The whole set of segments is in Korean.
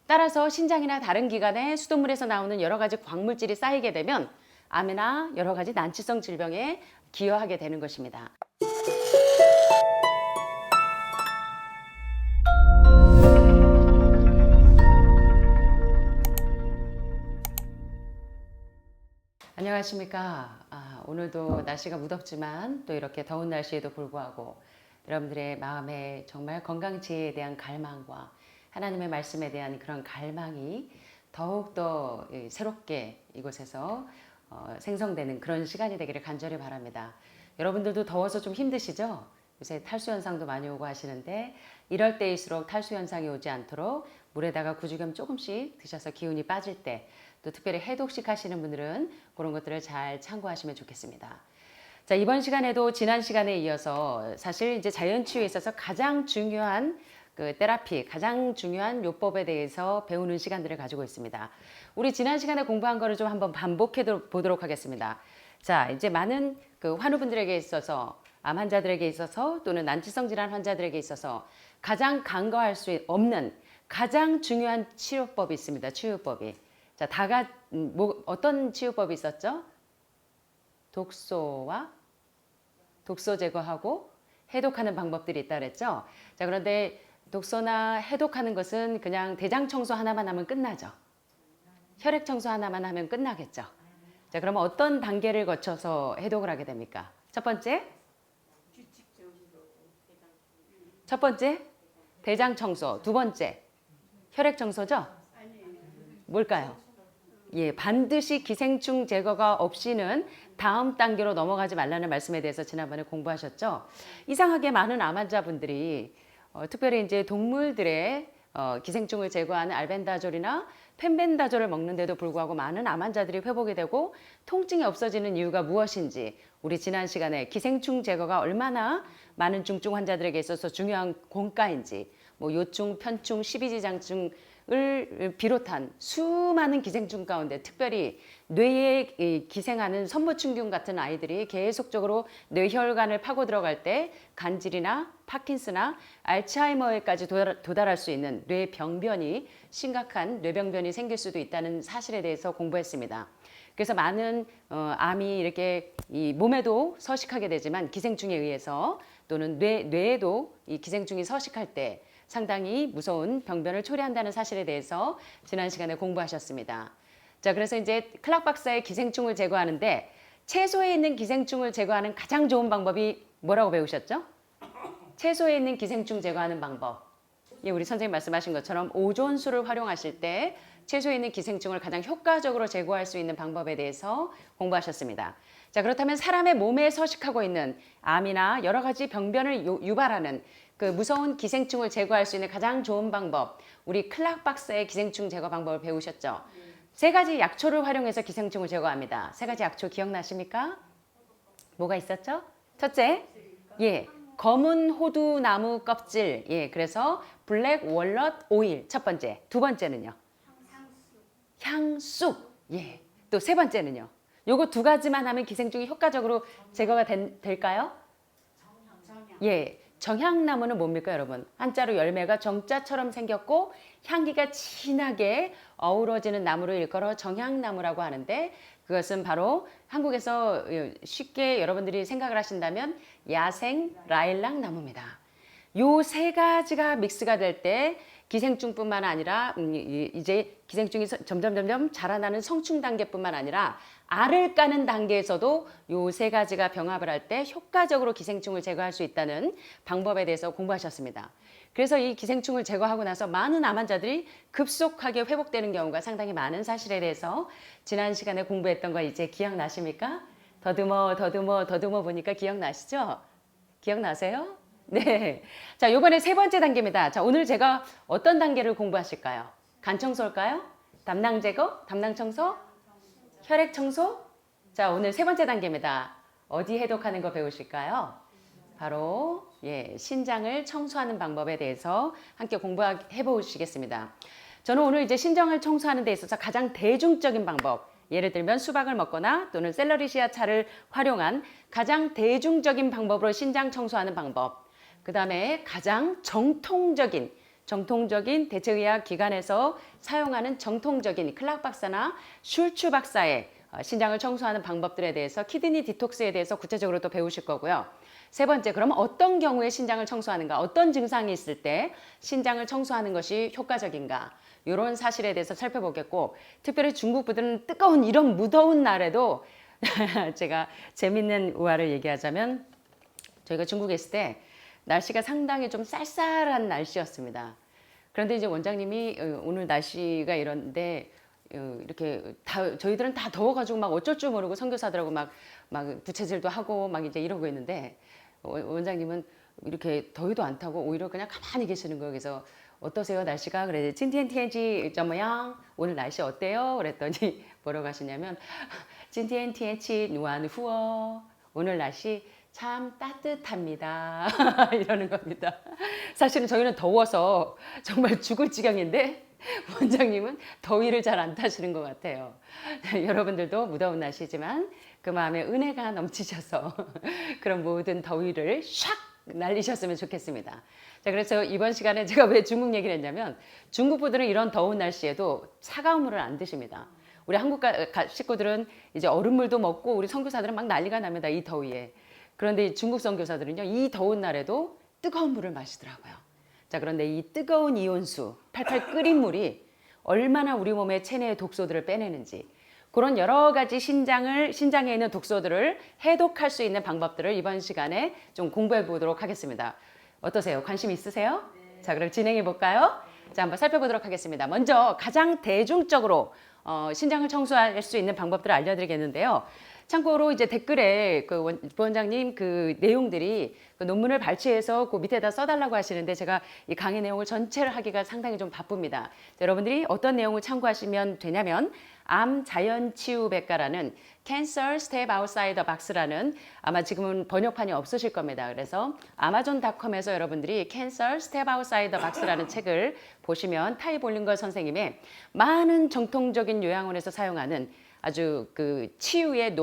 따라서 신장이나 다른 기관에 수돗물에서 나오는 여러 가지 광물질이 쌓이게 되면 암이나 여러 가지 난치성 질병에 기여하게 되는 것입니다. 안녕하십니까. 오늘도 날씨가 무덥지만 또 이렇게 더운 날씨에도 불구하고 여러분들의 마음에 정말 건강지혜에 대한 갈망과 하나님의 말씀에 대한 그런 갈망이 더욱더 새롭게 이곳에서 생성되는 그런 시간이 되기를 간절히 바랍니다. 여러분들도 더워서 좀 힘드시죠? 요새 탈수 현상도 많이 오고 하시는데 이럴 때일수록 탈수 현상이 오지 않도록 물에다가 구주겸 조금씩 드셔서 기운이 빠질 때 또 특별히 해독식 하시는 분들은 그런 것들을 잘 참고하시면 좋겠습니다. 자, 이번 시간에도 지난 시간에 이어서 사실 이제 자연치유에 있어서 가장 중요한 그 테라피, 가장 중요한 요법에 대해서 배우는 시간들을 가지고 있습니다. 우리 지난 시간에 공부한 거를 좀 한번 반복해 보도록 하겠습니다. 자, 이제 많은 그 환우분들에게 있어서 암 환자들에게 있어서 또는 난치성 질환 환자들에게 있어서 가장 간과할 수 없는 가장 중요한 치료법이 있습니다. 치유법이. 자, 어떤 치유법이 있었죠? 독소 제거하고 해독하는 방법들이 있다 그랬죠? 자, 그런데 독소나 해독하는 것은 그냥 대장 청소 하나만 하면 끝나죠. 혈액 청소 하나만 하면 끝나겠죠. 자, 그러면 어떤 단계를 거쳐서 해독을 하게 됩니까? 첫 번째, 대장 청소. 두 번째, 혈액 청소죠? 뭘까요? 예, 반드시 기생충 제거가 없이는 다음 단계로 넘어가지 말라는 말씀에 대해서 지난번에 공부하셨죠? 이상하게 많은 암 환자분들이 특별히 이제 동물들의 기생충을 제거하는 알벤다졸이나 펜벤다졸을 먹는데도 불구하고 많은 암 환자들이 회복이 되고 통증이 없어지는 이유가 무엇인지 우리 지난 시간에 기생충 제거가 얼마나 많은 중증 환자들에게 있어서 중요한 공과인지 뭐 요충, 편충, 십이지장증 을 비롯한 수많은 기생충 가운데 특별히 뇌에 기생하는 선무충균 같은 아이들이 계속적으로 뇌혈관을 파고 들어갈 때 간질이나 파킨스나 알츠하이머에까지 도달할 수 있는 뇌병변이 심각한 뇌병변이 생길 수도 있다는 사실에 대해서 공부했습니다. 그래서 많은 암이 이렇게 이 몸에도 서식하게 되지만 기생충에 의해서 또는 뇌에도 이 기생충이 서식할 때 상당히 무서운 병변을 초래한다는 사실에 대해서 지난 시간에 공부하셨습니다. 자, 그래서 이제 클락 박사의 기생충을 제거하는데 채소에 있는 기생충을 제거하는 가장 좋은 방법이 뭐라고 배우셨죠? 채소에 있는 기생충 제거하는 방법. 예, 우리 선생님 말씀하신 것처럼 오존수를 활용하실 때 채소에 있는 기생충을 가장 효과적으로 제거할 수 있는 방법에 대해서 공부하셨습니다. 자, 그렇다면 사람의 몸에 서식하고 있는 암이나 여러 가지 병변을 유발하는 그 무서운 기생충을 제거할 수 있는 가장 좋은 방법, 우리 클락 박사의 기생충 제거 방법을 배우셨죠? 세 가지 약초를 활용해서 기생충을 제거합니다. 세 가지 약초 기억나십니까? 뭐가 있었죠? 첫째, 예, 검은 호두 나무 껍질, 예, 그래서 블랙 월넛 오일 첫 번째. 두 번째는요? 향쑥, 예. 또 세 번째는요? 요거 두 가지만 하면 기생충이 효과적으로 제거가 될까요? 예. 정향나무는 뭡니까 여러분? 한자로 열매가 정자처럼 생겼고 향기가 진하게 어우러지는 나무를 일컬어 정향나무라고 하는데 그것은 바로 한국에서 쉽게 여러분들이 생각을 하신다면 야생 라일락 나무입니다. 요 세 가지가 믹스가 될 때 기생충뿐만 아니라 이제 기생충이 점점 자라나는 성충 단계뿐만 아니라 알을 까는 단계에서도 요 세 가지가 병합을 할 때 효과적으로 기생충을 제거할 수 있다는 방법에 대해서 공부하셨습니다. 그래서 이 기생충을 제거하고 나서 많은 암 환자들이 급속하게 회복되는 경우가 상당히 많은 사실에 대해서 지난 시간에 공부했던 거 이제 기억나십니까? 더듬어 보니까 기억나시죠? 기억나세요? 네. 자, 요번에 세 번째 단계입니다. 자, 오늘 제가 어떤 단계를 공부하실까요? 간 청소일까요? 담낭 제거? 담낭 청소? 혈액 청소? 자, 오늘 세 번째 단계입니다. 어디 해독하는 거 배우실까요? 바로 예, 신장을 청소하는 방법에 대해서 함께 공부해 보시겠습니다. 저는 오늘 이제 신장을 청소하는 데 있어서 가장 대중적인 방법, 예를 들면 수박을 먹거나 또는 샐러리 씨앗차를 활용한 가장 대중적인 방법으로 신장 청소하는 방법, 그 다음에 가장 정통적인 정통적인 대체의학 기관에서 사용하는 정통적인 클락 박사나 슐츠 박사의 신장을 청소하는 방법들에 대해서 키드니 디톡스에 대해서 구체적으로 또 배우실 거고요. 세 번째, 그러면 어떤 경우에 신장을 청소하는가, 어떤 증상이 있을 때 신장을 청소하는 것이 효과적인가, 이런 사실에 대해서 살펴보겠고, 특별히 중국 분들은 뜨거운 이런 무더운 날에도 제가 재밌는 우화를 얘기하자면, 저희가 중국에 있을 때 날씨가 상당히 좀 쌀쌀한 날씨였습니다. 그런데 이제 원장님이 오늘 날씨가 이런데 이렇게 저희들은 다 더워가지고 막 어쩔 줄 모르고 선교사들하고 막 부채질도 하고 막 이제 이러고 있는데, 원장님은 이렇게 더위도 안 타고 오히려 그냥 가만히 계시는 거예요. 그래서 어떠세요 날씨가? 그래, 今天天气怎么样? 오늘 날씨 어때요? 그랬더니 뭐라고 하시냐면 今天天气暖和. 오늘 날씨 참 따뜻합니다. 이러는 겁니다. 사실은 저희는 더워서 정말 죽을 지경인데 원장님은 더위를 잘 안 타시는 것 같아요. 여러분들도 무더운 날씨지만 그 마음에 은혜가 넘치셔서 그런 모든 더위를 샥 날리셨으면 좋겠습니다. 자, 그래서 이번 시간에 제가 왜 중국 얘기를 했냐면, 중국 분들은 이런 더운 날씨에도 차가운 물을 안 드십니다. 우리 한국 식구들은 이제 얼음물도 먹고 우리 선교사들은 막 난리가 납니다, 이 더위에. 그런데 중국 선교사들은요, 이 더운 날에도 뜨거운 물을 마시더라고요. 자, 그런데 이 뜨거운 이온수, 팔팔 끓인 물이 얼마나 우리 몸의 체내의 독소들을 빼내는지, 그런 여러 가지 신장에 있는 독소들을 해독할 수 있는 방법들을 이번 시간에 좀 공부해 보도록 하겠습니다. 어떠세요? 관심 있으세요? 네. 자, 그럼 진행해 볼까요? 자, 한번 살펴보도록 하겠습니다. 먼저 가장 대중적으로 신장을 청소할 수 있는 방법들을 알려드리겠는데요. 참고로 이제 댓글에 그 부원장님 그 내용들이 그 논문을 발췌해서 그 밑에다 써달라고 하시는데, 제가 이 강의 내용을 전체를 하기가 상당히 좀 바쁩니다. 자, 여러분들이 어떤 내용을 참고하시면 되냐면, 암 자연 치유 백과라는 Cancer Step Outside the Box라는, 아마 지금은 번역판이 없으실 겁니다. 그래서 아마존닷컴에서 여러분들이 Cancer Step Outside the Box라는 책을 보시면 타이 볼링거 선생님의 많은 정통적인 요양원에서 사용하는 아주 그 치유의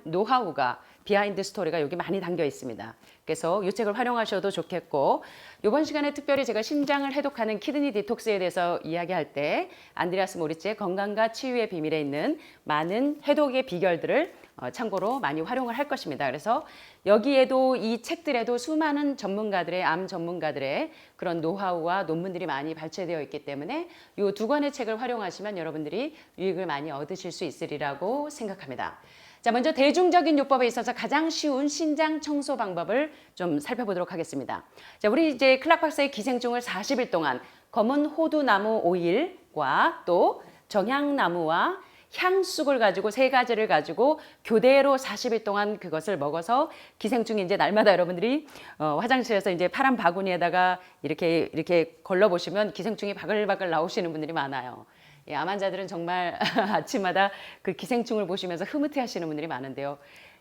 노하우가, 비하인드 스토리가 여기 많이 담겨 있습니다. 그래서 이 책을 활용하셔도 좋겠고, 이번 시간에 특별히 제가 신장을 해독하는 키드니 디톡스에 대해서 이야기할 때 안드레아스 모리츠의 건강과 치유의 비밀에 있는 많은 해독의 비결들을 참고로 많이 활용을 할 것입니다. 그래서 여기에도 이 책들에도 수많은 전문가들의, 암 전문가들의 그런 노하우와 논문들이 많이 발췌되어 있기 때문에 이 두 권의 책을 활용하시면 여러분들이 유익을 많이 얻으실 수 있으리라고 생각합니다. 자, 먼저 대중적인 요법에 있어서 가장 쉬운 신장 청소 방법을 좀 살펴보도록 하겠습니다. 자, 우리 이제 클락 박사의 기생충을 40일 동안 검은 호두나무 오일과 또 정향나무와 향쑥을 가지고 세 가지를 가지고 교대로 40일 동안 그것을 먹어서 기생충이 이제 날마다 여러분들이 화장실에서 이제 파란 바구니에다가 이렇게 걸러 보시면 기생충이 바글바글 나오시는 분들이 많아요. 예, 암 환자들은 정말 아침마다 그 기생충을 보시면서 흐뭇해 하시는 분들이 많은데요.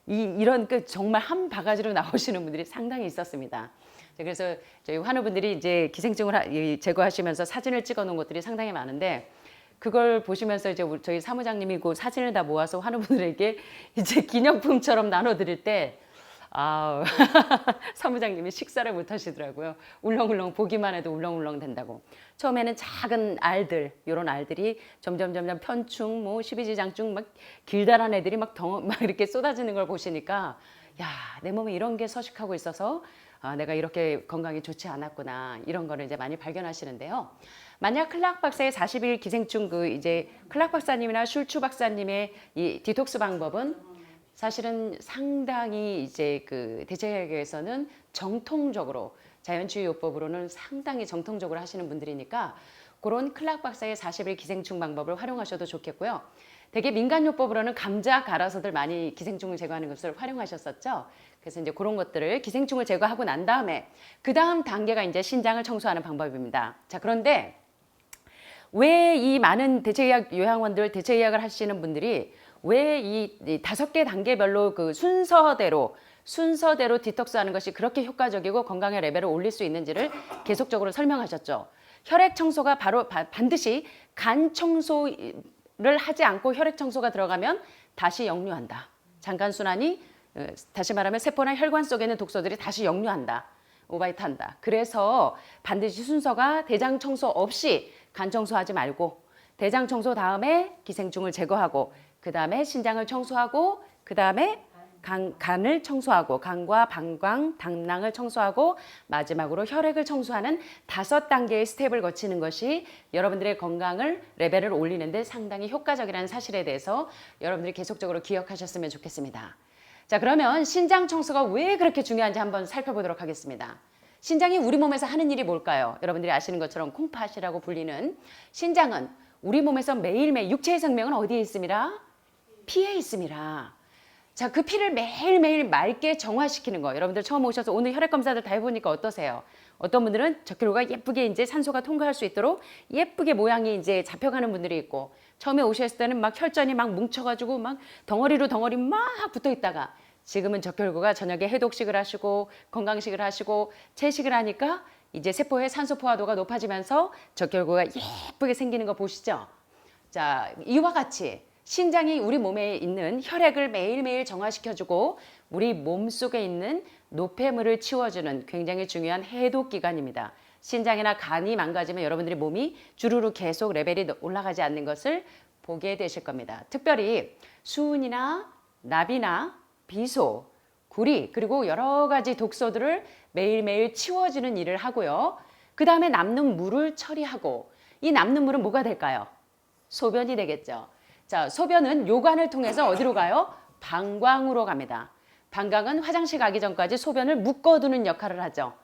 이런 그 정말 한 바가지로 나오시는 분들이 상당히 있었습니다. 그래서 저희 환우분들이 이제 기생충을 제거하시면서 사진을 찍어 놓은 것들이 상당히 많은데, 그걸 보시면서 이제 저희 사무장님이 그 사진을 다 모아서 환우분들에게 이제 기념품처럼 나눠드릴 때, 사무장님이 식사를 못 하시더라고요. 울렁울렁 보기만 해도 울렁울렁 된다고. 처음에는 작은 알들, 이런 알들이 점점 편충, 뭐 십이지장충, 막 길다란 애들이 막 이렇게 쏟아지는 걸 보시니까, 야, 내 몸에 이런 게 서식하고 있어서 내가 이렇게 건강이 좋지 않았구나, 이런 거를 이제 많이 발견하시는데요. 만약 클락 박사의 40일 기생충 이제 클락 박사님이나 슐츠 박사님의 이 디톡스 방법은 사실은 상당히 이제 그 대체의학에서는 정통적으로, 자연치유 요법으로는 상당히 정통적으로 하시는 분들이니까 그런 클락 박사의 40일 기생충 방법을 활용하셔도 좋겠고요. 되게 민간요법으로는 감자 갈아서들 많이 기생충을 제거하는 것을 활용하셨었죠. 그래서 이제 그런 것들을 기생충을 제거하고 난 다음에 그 다음 단계가 이제 신장을 청소하는 방법입니다. 자, 그런데 왜 이 많은 대체의학 요양원들, 대체의학을 하시는 분들이 왜 이 5개 단계별로 그 순서대로 디톡스하는 것이 그렇게 효과적이고 건강의 레벨을 올릴 수 있는지를 계속적으로 설명하셨죠. 혈액 청소가 바로 반드시 간 청소를 하지 않고 혈액 청소가 들어가면 다시 역류한다. 장간 순환이, 다시 말하면 세포나 혈관 속에 있는 독소들이 다시 역류한다. 오바이트 한다. 그래서 반드시 순서가 대장 청소 없이 간 청소하지 말고 대장 청소 다음에 기생충을 제거하고 그 다음에 신장을 청소하고 그 다음에 간을 청소하고 간과 방광, 당낭을 청소하고 마지막으로 혈액을 청소하는 5단계의 스텝을 거치는 것이 여러분들의 건강을 레벨을 올리는데 상당히 효과적이라는 사실에 대해서 여러분들이 계속적으로 기억하셨으면 좋겠습니다. 자, 그러면 신장 청소가 왜 그렇게 중요한지 한번 살펴보도록 하겠습니다. 신장이 우리 몸에서 하는 일이 뭘까요? 여러분들이 아시는 것처럼 콩팥이라고 불리는 신장은 우리 몸에서 매일매일 육체의 생명은 어디에 있습니다? 피에 있습니다. 자, 그 피를 매일매일 맑게 정화시키는 거. 여러분들 처음 오셔서 오늘 혈액 검사들 다 해보니까 어떠세요? 어떤 분들은 적혈구가 예쁘게 이제 산소가 통과할 수 있도록 예쁘게 모양이 이제 잡혀가는 분들이 있고, 처음에 오셨을 때는 막 혈전이 막 뭉쳐가지고 막 덩어리로 덩어리 막 붙어 있다가 지금은 적혈구가 저녁에 해독식을 하시고 건강식을 하시고 채식을 하니까 이제 세포의 산소 포화도가 높아지면서 적혈구가 예쁘게 생기는 거 보시죠? 자, 이와 같이 신장이 우리 몸에 있는 혈액을 매일매일 정화시켜주고 우리 몸속에 있는 노폐물을 치워주는 굉장히 중요한 해독기관입니다. 신장이나 간이 망가지면 여러분들이 몸이 주르르 계속 레벨이 올라가지 않는 것을 보게 되실 겁니다. 특별히 수은이나 납이나 비소, 구리 그리고 여러 가지 독소들을 매일매일 치워주는 일을 하고요. 그 다음에 남는 물을 처리하고 이 남는 물은 뭐가 될까요? 소변이 되겠죠. 자, 소변은 요관을 통해서 어디로 가요? 방광으로 갑니다. 방광은 화장실 가기 전까지 소변을 묶어두는 역할을 하죠.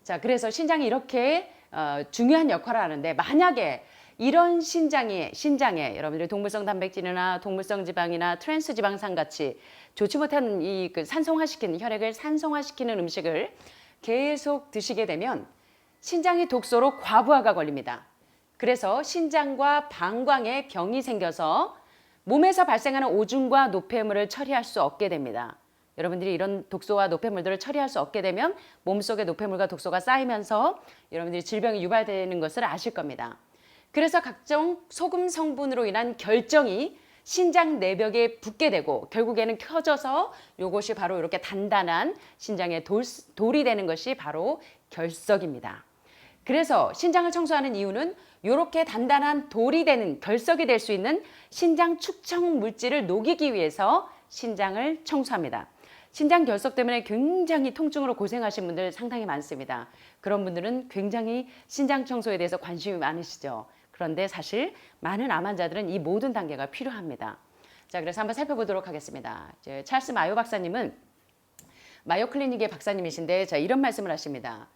자, 그래서 신장이 이렇게 중요한 역할을 하는데 만약에 이런 신장에 여러분들이 동물성 단백질이나 동물성 지방이나 트랜스 지방산 같이 좋지 못한 이 산성화시키는 혈액을 산성화시키는 음식을 계속 드시게 되면 신장이 독소로 과부하가 걸립니다. 그래서 신장과 방광에 병이 생겨서 몸에서 발생하는 오줌과 노폐물을 처리할 수 없게 됩니다. 여러분들이 이런 독소와 노폐물들을 처리할 수 없게 되면 몸속에 노폐물과 독소가 쌓이면서 여러분들이 질병이 유발되는 것을 아실 겁니다. 그래서 각종 소금 성분으로 인한 결정이 신장 내벽에 붙게 되고 결국에는 켜져서 이것이 바로 이렇게 단단한 신장의 돌이 되는 것이 바로 결석입니다. 그래서 신장을 청소하는 이유는 이렇게 단단한 돌이 되는 결석이 될 수 있는 신장 축청 물질을 녹이기 위해서 신장을 청소합니다. 신장 결석 때문에 굉장히 통증으로 고생하신 분들 상당히 많습니다. 그런 분들은 굉장히 신장 청소에 대해서 관심이 많으시죠. 그런데 사실 많은 암 환자들은 이 모든 단계가 필요합니다. 자, 그래서 한번 살펴보도록 하겠습니다. 찰스 마요 박사님은 마요 클리닉의 박사님이신데 자, 이런 말씀을 하십니다.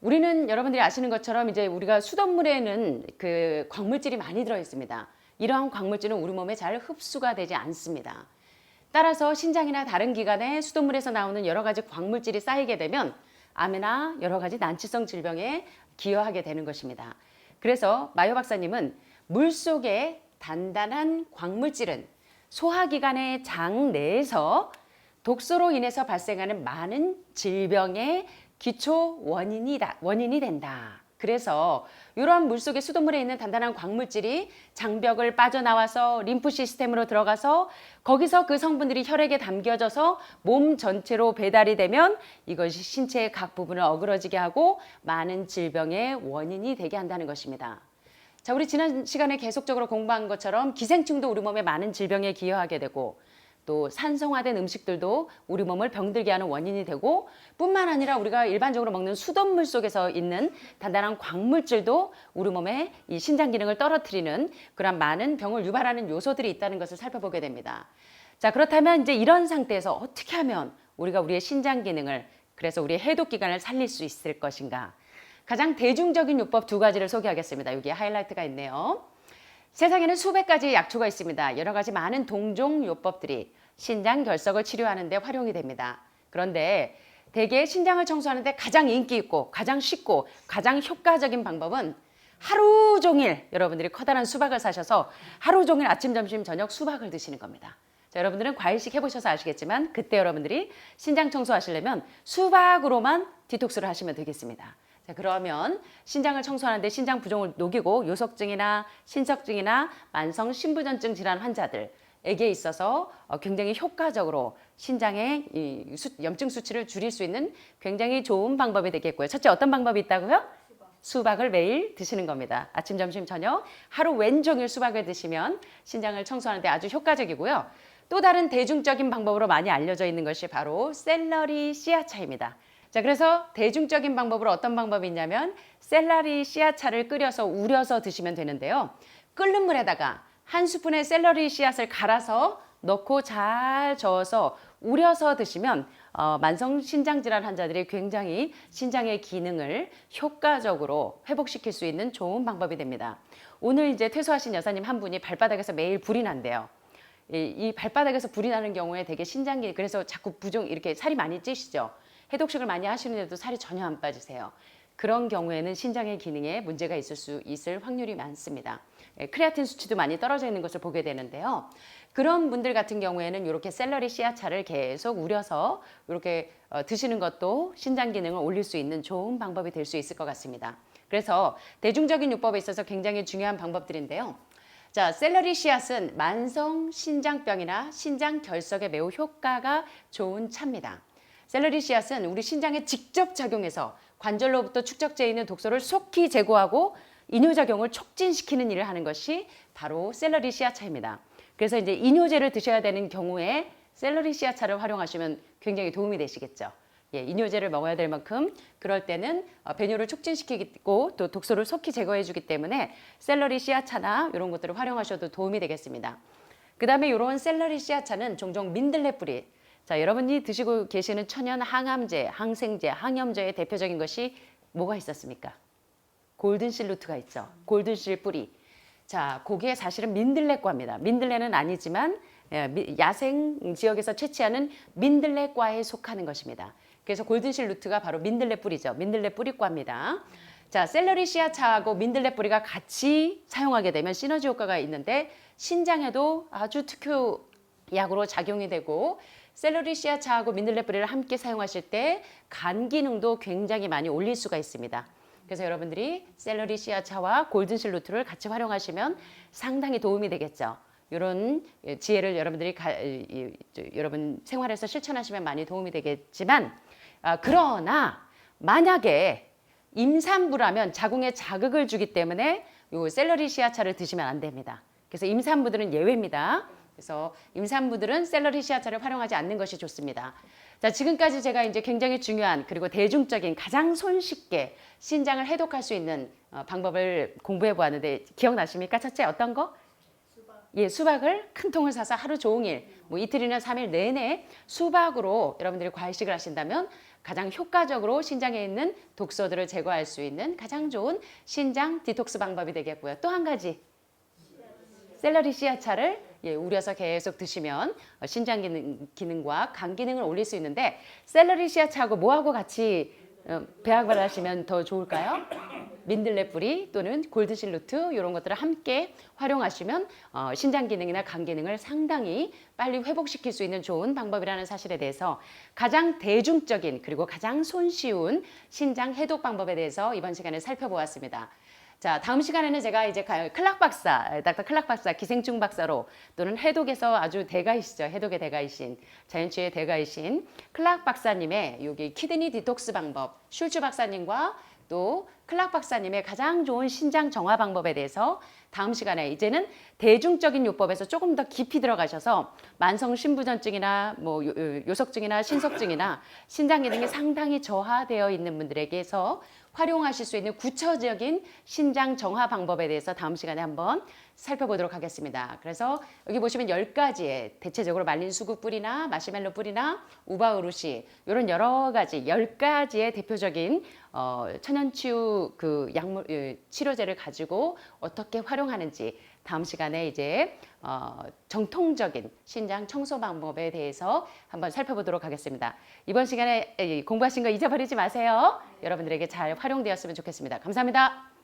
우리는 여러분들이 아시는 것처럼 이제 우리가 수돗물에는 그 광물질이 많이 들어 있습니다. 이러한 광물질은 우리 몸에 잘 흡수가 되지 않습니다. 따라서 신장이나 다른 기관에 수돗물에서 나오는 여러 가지 광물질이 쌓이게 되면 암이나 여러 가지 난치성 질병에 기여하게 되는 것입니다. 그래서 마요 박사님은 물속의 단단한 광물질은 소화기관의 장 내에서 독소로 인해서 발생하는 많은 질병의 기초 원인이 된다. 그래서 이러한 물속의 수돗물에 있는 단단한 광물질이 장벽을 빠져나와서 림프 시스템으로 들어가서 거기서 그 성분들이 혈액에 담겨져서 몸 전체로 배달이 되면 이것이 신체의 각 부분을 어그러지게 하고 많은 질병의 원인이 되게 한다는 것입니다. 자, 우리 지난 시간에 계속적으로 공부한 것처럼 기생충도 우리 몸에 많은 질병에 기여하게 되고 또 산성화된 음식들도 우리 몸을 병들게 하는 원인이 되고 뿐만 아니라 우리가 일반적으로 먹는 수돗물 속에서 있는 단단한 광물질도 우리 몸의 이 신장 기능을 떨어뜨리는 그런 많은 병을 유발하는 요소들이 있다는 것을 살펴보게 됩니다. 자, 그렇다면 이제 이런 상태에서 어떻게 하면 우리가 우리의 신장 기능을 그래서 우리의 해독 기관을 살릴 수 있을 것인가? 가장 대중적인 요법 2가지를 소개하겠습니다. 여기에 하이라이트가 있네요. 세상에는 수백 가지의 약초가 있습니다. 여러 가지 많은 동종 요법들이 신장 결석을 치료하는 데 활용이 됩니다. 그런데 대개 신장을 청소하는 데 가장 인기 있고 가장 쉽고 가장 효과적인 방법은 하루 종일 여러분들이 커다란 수박을 사셔서 하루 종일 아침, 점심, 저녁 수박을 드시는 겁니다. 자, 여러분들은 과일식 해보셔서 아시겠지만 그때 여러분들이 신장 청소하시려면 수박으로만 디톡스를 하시면 되겠습니다. 자, 그러면 신장을 청소하는데 신장 부종을 녹이고 요석증이나 신석증이나 만성 신부전증 질환 환자들 액에 있어서 굉장히 효과적으로 신장의 이 염증 수치를 줄일 수 있는 굉장히 좋은 방법이 되겠고요. 첫째 어떤 방법이 있다고요? 수박을 매일 드시는 겁니다. 아침, 점심, 저녁 하루 왼종일 수박을 드시면 신장을 청소하는 데 아주 효과적이고요. 또 다른 대중적인 방법으로 많이 알려져 있는 것이 바로 샐러리 씨앗차입니다. 자, 그래서 대중적인 방법으로 어떤 방법이 있냐면 샐러리 씨앗차를 끓여서 우려서 드시면 되는데요. 끓는 물에다가 한 스푼의 샐러리 씨앗을 갈아서 넣고 잘 저어서 우려서 드시면 만성 신장 질환 환자들이 굉장히 신장의 기능을 효과적으로 회복시킬 수 있는 좋은 방법이 됩니다. 오늘 이제 퇴소하신 여사님 한 분이 발바닥에서 매일 불이 난대요. 이 발바닥에서 불이 나는 경우에 되게 신장기 그래서 자꾸 이렇게 살이 많이 찌시죠. 해독식을 많이 하시는데도 살이 전혀 안 빠지세요. 그런 경우에는 신장의 기능에 문제가 있을 확률이 많습니다. 크레아틴 수치도 많이 떨어져 있는 것을 보게 되는데요. 그런 분들 같은 경우에는 이렇게 샐러리 씨앗차를 계속 우려서 이렇게 드시는 것도 신장 기능을 올릴 수 있는 좋은 방법이 될 수 있을 것 같습니다. 그래서 대중적인 요법에 있어서 굉장히 중요한 방법들인데요. 자, 샐러리 씨앗은 만성 신장병이나 신장 결석에 매우 효과가 좋은 차입니다. 샐러리 씨앗은 우리 신장에 직접 작용해서 관절로부터 축적되어 있는 독소를 속히 제거하고 이뇨작용을 촉진시키는 일을 하는 것이 바로 샐러리 씨앗차입니다. 그래서 이제 이뇨제를 드셔야 되는 경우에 샐러리 씨앗차를 활용하시면 굉장히 도움이 되시겠죠. 예, 이뇨제를 먹어야 될 만큼 그럴 때는 배뇨를 촉진시키고 또 독소를 속히 제거해 주기 때문에 샐러리 씨앗차나 이런 것들을 활용하셔도 도움이 되겠습니다. 그 다음에 이런 샐러리 씨앗차는 종종 민들레 뿌리. 자, 여러분이 드시고 계시는 천연 항암제, 항생제, 항염제의 대표적인 것이 뭐가 있었습니까? 골든실루트가 있죠. 골든실 뿌리. 자, 그게 사실은 민들레과입니다. 민들레는 아니지만 야생 지역에서 채취하는 민들레과에 속하는 것입니다. 그래서 골든실루트가 바로 민들레 뿌리죠. 민들레 뿌리과입니다. 자, 샐러리 씨앗차하고 민들레 뿌리가 같이 사용하게 되면 시너지 효과가 있는데 신장에도 아주 특효약으로 작용이 되고 샐러리 씨앗차하고 민들레 뿌리를 함께 사용하실 때 간 기능도 굉장히 많이 올릴 수가 있습니다. 그래서 여러분들이 샐러리 씨앗차와 골든실루트를 같이 활용하시면 상당히 도움이 되겠죠. 이런 지혜를 여러분들이 여러분 생활에서 실천하시면 많이 도움이 되겠지만 그러나 만약에 임산부라면 자궁에 자극을 주기 때문에 이 샐러리 씨앗차를 드시면 안 됩니다. 그래서 임산부들은 예외입니다. 그래서 임산부들은 샐러리 씨앗차를 활용하지 않는 것이 좋습니다. 자, 지금까지 제가 이제 굉장히 중요한 그리고 대중적인 가장 손쉽게 신장을 해독할 수 있는 방법을 공부해 보았는데 기억나십니까? 첫째 어떤 거? 예, 수박을 큰 통을 사서 하루 종일 뭐 이틀이나 3일 내내 수박으로 여러분들이 과일식을 하신다면 가장 효과적으로 신장에 있는 독소들을 제거할 수 있는 가장 좋은 신장 디톡스 방법이 되겠고요. 또 한 가지 샐러리 씨앗차를 우려서 계속 드시면 신장 기능과 간 기능을 올릴 수 있는데 샐러리 씨앗차하고 뭐하고 같이 배합을 하시면 더 좋을까요? 민들레 뿌리 또는 골드실루트 이런 것들을 함께 활용하시면 신장 기능이나 간 기능을 상당히 빨리 회복시킬 수 있는 좋은 방법이라는 사실에 대해서 가장 대중적인 그리고 가장 손쉬운 신장 해독 방법에 대해서 이번 시간에 살펴보았습니다. 자, 다음 시간에는 제가 이제 클락 박사, 닥터 클락 박사, 기생충 박사로 또는 해독에서 아주 대가이시죠. 해독의 대가이신, 자연치유의 대가이신 클락 박사님의 여기 키드니 디톡스 방법, 슐츠 박사님과 또 클락 박사님의 가장 좋은 신장 정화 방법에 대해서 다음 시간에 이제는 대중적인 요법에서 조금 더 깊이 들어가셔서 만성 신부전증이나 뭐 요석증이나 신석증이나 신장 기능이 상당히 저하되어 있는 분들에게서 활용하실 수 있는 구체적인 신장 정화 방법에 대해서 다음 시간에 한번 살펴보도록 하겠습니다. 그래서 여기 보시면 10가지의 대체적으로 말린 수국 뿌리나 마시멜로 뿌리나 우바우루시 이런 여러 가지 10가지의 대표적인 천연치유 그 약물 치료제를 가지고 어떻게 활용하는지 다음 시간에 이제 정통적인 신장 청소 방법에 대해서 한번 살펴보도록 하겠습니다. 이번 시간에 공부하신 거 잊어버리지 마세요. 여러분들에게 잘 활용되었으면 좋겠습니다. 감사합니다.